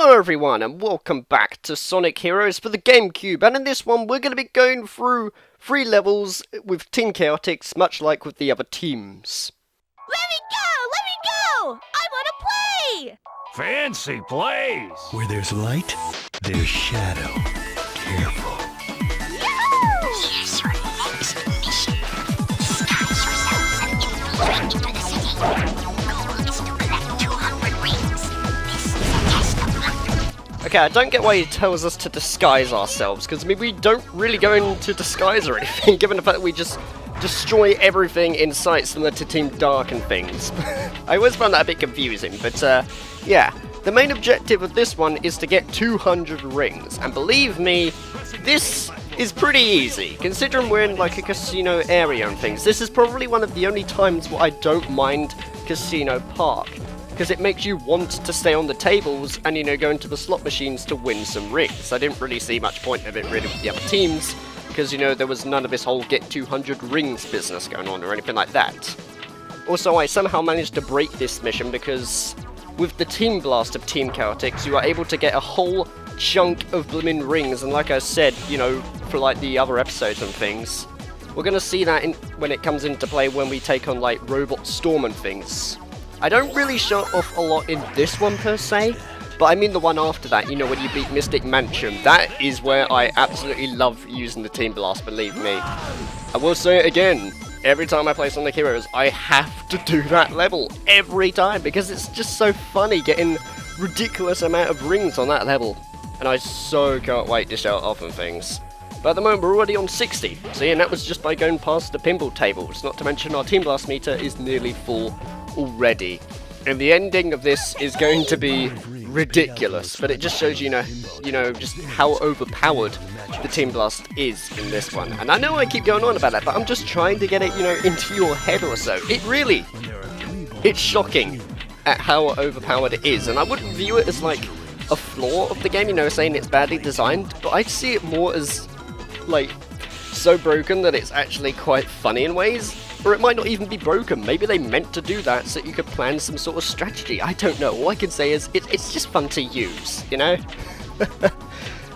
Hello everyone and welcome back to Sonic Heroes for the GameCube, and in this one we're going to be going through 3 levels with Team Chaotix, much like with the other teams. Let me go! I want to play! Fancy place! Where there's light, there's shadow. Careful. Here's your next mission. Disguise yourselves and infiltrate into the city. Goal is to collect 200 rings. This is a test of luck. Okay, I don't get why he tells us to disguise ourselves, because I mean, we don't really go into disguise or anything, given the fact that we just destroy everything in sight, similar to Team Dark and things. I always found that a bit confusing, but yeah. The main objective of this one is to get 200 rings, and believe me, this is pretty easy, considering we're in like a casino area and things. This is probably one of the only times where I don't mind Casino Park, because it makes you want to stay on the tables and, you know, go into the slot machines to win some rings. I didn't really see much point of it really with the other teams, because, you know, there was none of this whole get 200 rings business going on or anything like that. Also, I somehow managed to break this mission because with the Team Blast of Team Chaotix, you are able to get a whole chunk of blooming rings, and like I said, you know, for like the other episodes and things, we're gonna see that when it comes into play when we take on like Robot Storm and things. I don't really show off a lot in this one per se, but I mean the one after that, you know, when you beat Mystic Mansion. That is where I absolutely love using the Team Blast, believe me. I will say it again, every time I play Sonic Heroes, I have to do that level every time, because it's just so funny getting ridiculous amount of rings on that level. And I so can't wait to show it off and things. But at the moment we're already on 60, see, and that was just by going past the pinball tables, not to mention our Team Blast meter is nearly full already. And the ending of this is going to be ridiculous, but it just shows you know just how overpowered the Team Blast is in this one. And I know I keep going on about that, but I'm just trying to get it, you know, into your head or so. It's shocking at how overpowered it is, and I wouldn't view it as like a flaw of the game, you know, saying it's badly designed, but I see it more as like so broken that it's actually quite funny in ways. Or it might not even be broken. Maybe they meant to do that so you could plan some sort of strategy. I don't know. All I can say is it's just fun to use, you know?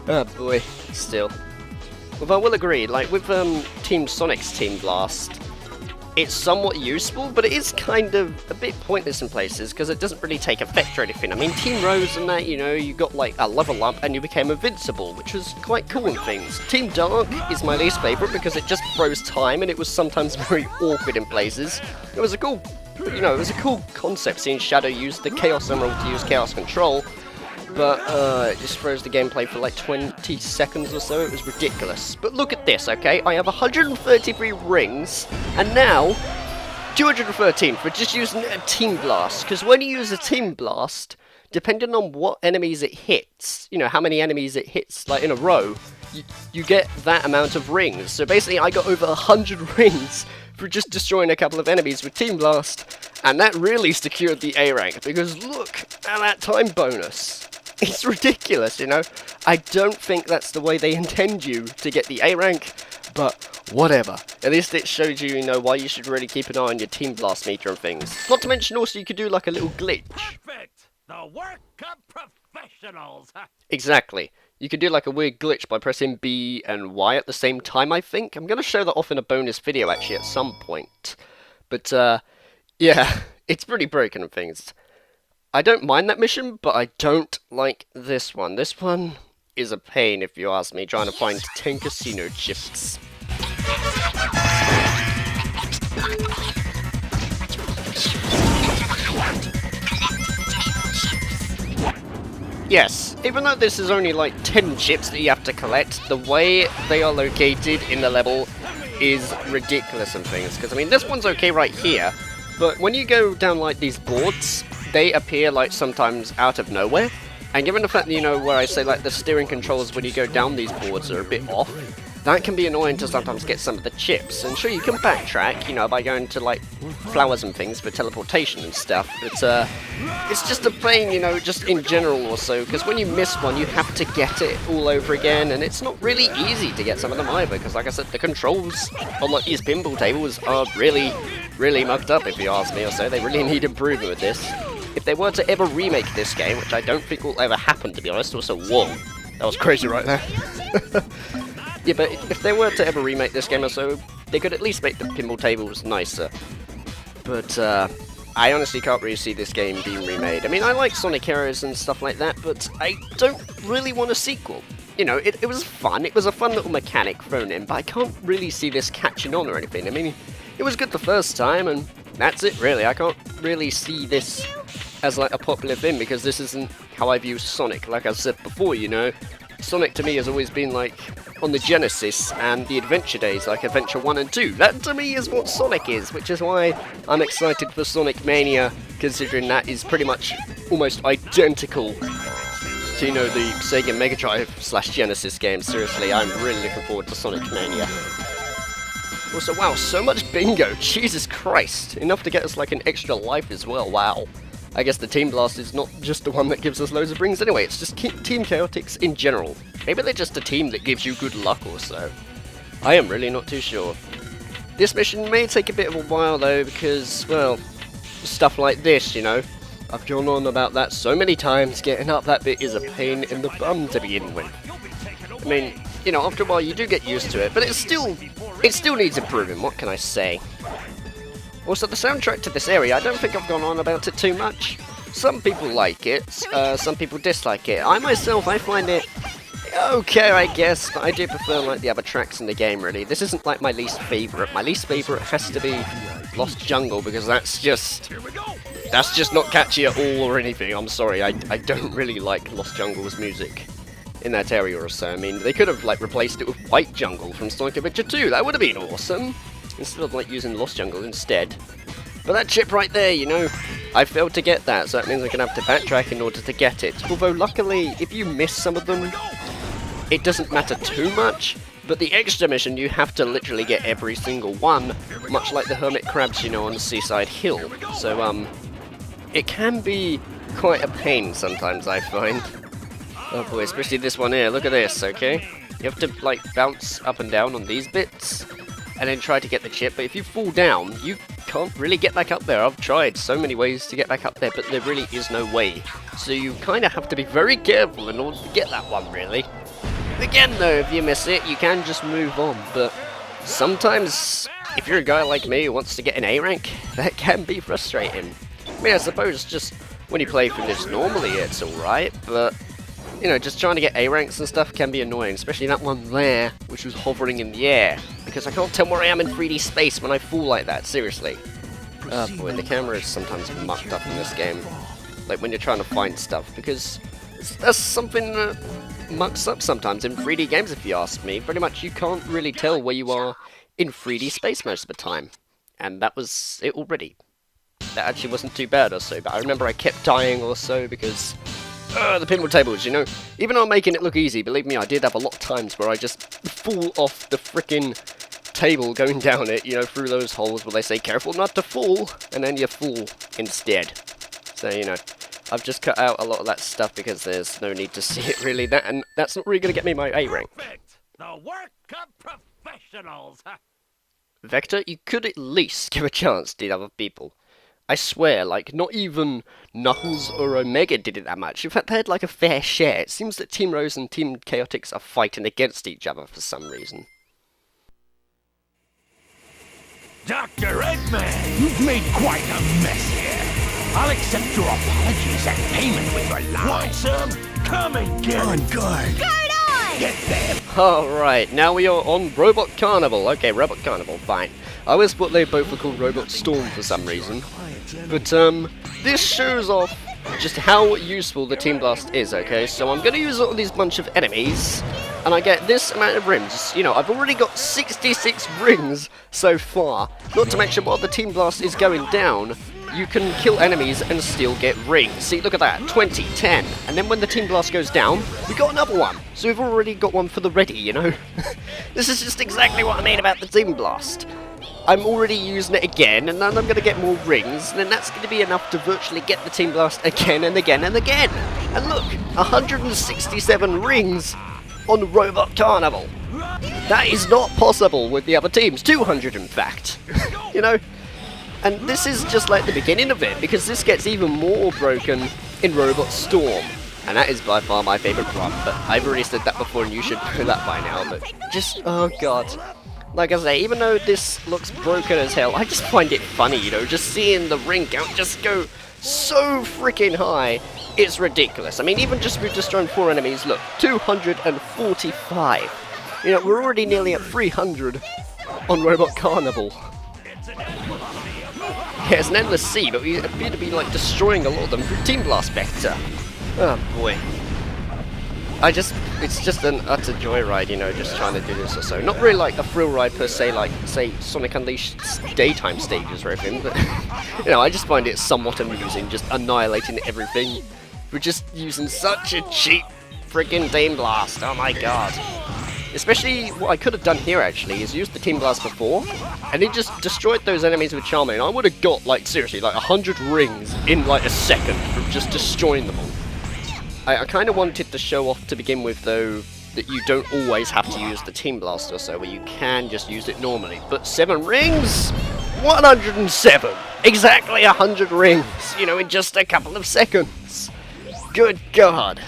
Oh boy, still. Well, I will agree, like with Team Sonic's Team Blast, it's somewhat useful, but it is kind of a bit pointless in places because it doesn't really take effect or anything. I mean, Team Rose and that, you know, you got like a level up and you became invincible, which was quite cool and things. Team Dark is my least favourite because it just froze time and it was sometimes very awkward in places. It was a cool, you know, it was a cool concept seeing Shadow use the Chaos Emerald to use Chaos Control, but it just froze the gameplay for like 20 seconds or so. It was ridiculous. But look at this, okay? I have 133 rings, and now 213 for just using a Team Blast. Because when you use a Team Blast, depending on what enemies it hits, you know, how many enemies it hits, like in a row, you get that amount of rings. So basically, I got over 100 rings for just destroying a couple of enemies with Team Blast, and that really secured the A rank, because look at that time bonus. It's ridiculous, you know? I don't think that's the way they intend you to get the A rank, but whatever. At least it shows you, you know, why you should really keep an eye on your Team Blast meter and things. Not to mention also you could do like a little glitch. Perfect! The work of professionals! Exactly. You could do like a weird glitch by pressing B and Y at the same time, I think. I'm going to show that off in a bonus video actually at some point. But yeah, it's pretty broken and things. I don't mind that mission, but I don't like this one. This one is a pain, if you ask me, trying to find 10 casino chips. Yes, even though this is only like 10 chips that you have to collect, the way they are located in the level is ridiculous and things. Because, I mean, this one's okay right here, but when you go down like these boards, they appear like sometimes out of nowhere, and given the fact that, you know, where I say like the steering controls when you go down these boards are a bit off, that can be annoying to sometimes get some of the chips. And sure, you can backtrack, you know, by going to like flowers and things for teleportation and stuff, but it's just a pain, you know, just in general or so, because when you miss one you have to get it all over again, and it's not really easy to get some of them either, because like I said, the controls on like these pinball tables are really mucked up, if you ask me or so. They really need improvement with this. if they were to ever remake this game, which I don't think will ever happen, to be honest. Also, whoa, that was crazy right there. Yeah, but if they were to ever remake this game or so, they could at least make the pinball tables nicer. But I honestly can't really see this game being remade. I mean, I like Sonic Heroes and stuff like that, but I don't really want a sequel. You know, it was fun. It was a fun little mechanic thrown in, but I can't really see this catching on or anything. I mean, it was good the first time, and that's it, really. I can't really see this as, like, a popular thing, because this isn't how I view Sonic. Like I said before, you know, Sonic to me has always been, like, on the Genesis and the Adventure days, like Adventure 1 and 2. That, to me, is what Sonic is, which is why I'm excited for Sonic Mania, considering that is pretty much almost identical to, you know, the Sega Mega Drive / Genesis game. Seriously, I'm really looking forward to Sonic Mania. Also, wow, so much bingo, Jesus Christ. Enough to get us, like, an extra life as well, wow. I guess the Team Blast is not just the one that gives us loads of rings anyway, it's just Team Chaotix in general. Maybe they're just a team that gives you good luck or so. I am really not too sure. This mission may take a bit of a while though, because, well, stuff like this, you know. I've gone on about that so many times, getting up that bit is a pain in the bum to begin with. I mean, you know, after a while you do get used to it, but it still needs improving, what can I say? Also, the soundtrack to this area, I don't think I've gone on about it too much. Some people like it, some people dislike it. I myself, I find it okay, I guess, but I do prefer, like, the other tracks in the game, really. This isn't, like, my least favourite. My least favourite has to be Lost Jungle, because that's just not catchy at all or anything. I'm sorry, I don't really like Lost Jungle's music in that area or so. I mean, they could have, like, replaced it with White Jungle from Sonic Adventure 2. That would have been awesome, instead of, like, using Lost Jungle instead. But that chip right there, you know, I failed to get that, so that means I'm going to have to backtrack in order to get it. Although, luckily, if you miss some of them, it doesn't matter too much, but the extra mission, you have to literally get every single one, much like the hermit crabs, you know, on Seaside Hill. So, it can be quite a pain sometimes, I find. Oh boy, especially this one here, look at this, okay? You have to, like, bounce up and down on these bits, and then try to get the chip, but if you fall down, you can't really get back up there. I've tried so many ways to get back up there, but there really is no way. So you kind of have to be very careful in order to get that one, really. Again, though, if you miss it, you can just move on, but sometimes, if you're a guy like me who wants to get an A rank, that can be frustrating. I mean, I suppose just when you play through this normally, it's alright, but, you know, just trying to get A ranks and stuff can be annoying, especially that one there, which was hovering in the air, because I can't tell where I am in 3D space when I fall like that, seriously. Oh boy, the camera is sometimes mucked up in this game, like when you're trying to find stuff, because that's something that mucks up sometimes in 3D games, if you ask me. Pretty much you can't really tell where you are in 3D space most of the time, and that was it already. That actually wasn't too bad or so, but I remember I kept dying or so because the pinball tables, you know, even though I'm making it look easy, believe me, I did have a lot of times where I just fall off the frickin' table going down it, you know, through those holes where they say careful not to fall, and then you fall instead. So, you know, I've just cut out a lot of that stuff because there's no need to see it really, and that's not really going to get me my A rank. Perfect. The work of professionals. Vector, you could at least give a chance to the other people. I swear, like, not even Knuckles or Omega did it that much. In fact, they had, like, a fair share. It seems that Team Rose and Team Chaotix are fighting against each other for some reason. Dr. Eggman, you've made quite a mess here. I'll accept your apologies and payment with your life. Want some? Come and get On it. guard. Get them. Alright, now we are on Robot Carnival. Okay, Robot Carnival, fine. I always thought they both were called Robot Storm for some reason. But, this shows off just how useful the Team Blast is, okay? So I'm going to use all these bunch of enemies, and I get this amount of rings. You know, I've already got 66 rings so far. Not to mention while the Team Blast is going down, you can kill enemies and still get rings. See, look at that, 20, 10, and then when the Team Blast goes down, we got another one. So we've already got one for the ready, you know? This is just exactly what I mean about the Team Blast. I'm already using it again, and then I'm going to get more rings, and then that's going to be enough to virtually get the Team Blast again and again and again. And look, 167 rings on Robot Carnival. That is not possible with the other teams, 200 in fact. You know? And this is just like the beginning of it, because this gets even more broken in Robot Storm. And that is by far my favourite run, but I've already said that before and you should know that by now, but just, oh god. Like I say, even though this looks broken as hell, I just find it funny, you know, just seeing the ring count just go so freaking high, it's ridiculous. I mean, even just with destroying 4 enemies, look, 245. You know, we're already nearly at 300 on Robot Carnival. Yeah, it's an endless sea, but we appear to be, like, destroying a lot of them through Team Blast Vector. Oh boy. It's just an utter joyride, you know, just trying to do this or so. Not really like a thrill ride per se, like, say, Sonic Unleashed's daytime stages or anything, but, you know, I just find it somewhat amusing, just annihilating everything. We're just using such a cheap freaking Team Blast, oh my god. Especially, what I could have done here, actually, is use the Team Blast before, and it just destroyed those enemies with Charming. I would have got, like, seriously, like, 100 rings in, like, a second from just destroying them all. I kind of wanted to show off to begin with, though, that you don't always have to use the Team Blast or so, where you can just use it normally. But 7 rings? 107! Exactly 100 rings, you know, in just a couple of seconds. Good god.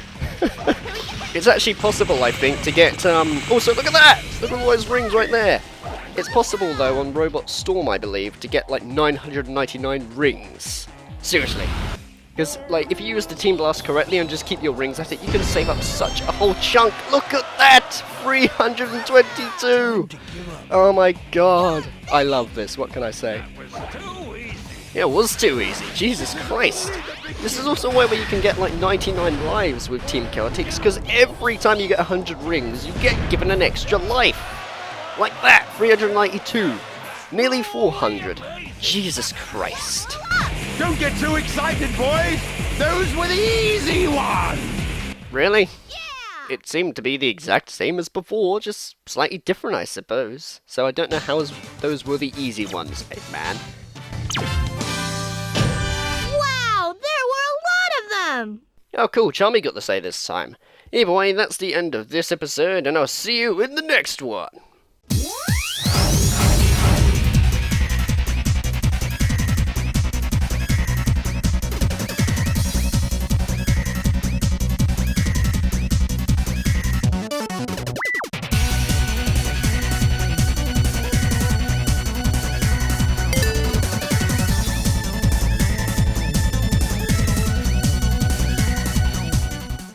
It's actually possible, I think, to get, also, look at that! Look at all those rings right there! It's possible, though, on Robot Storm, I believe, to get, like, 999 rings. Seriously. Because, like, if you use the Team Blast correctly and just keep your rings at it, you can save up such a whole chunk. Look at that! 322! Oh my god. I love this, what can I say? Yeah, it was too easy. Jesus Christ. This is also where you can get, like, 99 lives with Team Chaotix, because every time you get 100 rings, you get given an extra life. Like that, 392. Nearly 400. Jesus Christ. Don't get too excited, boys! Those were the easy ones! Really? Yeah! It seemed to be the exact same as before, just slightly different, I suppose. So I don't know how those were the easy ones, Eggman. Wow, there were a lot of them! Oh cool, Charmy got the say this time. Either way, that's the end of this episode, and I'll see you in the next one.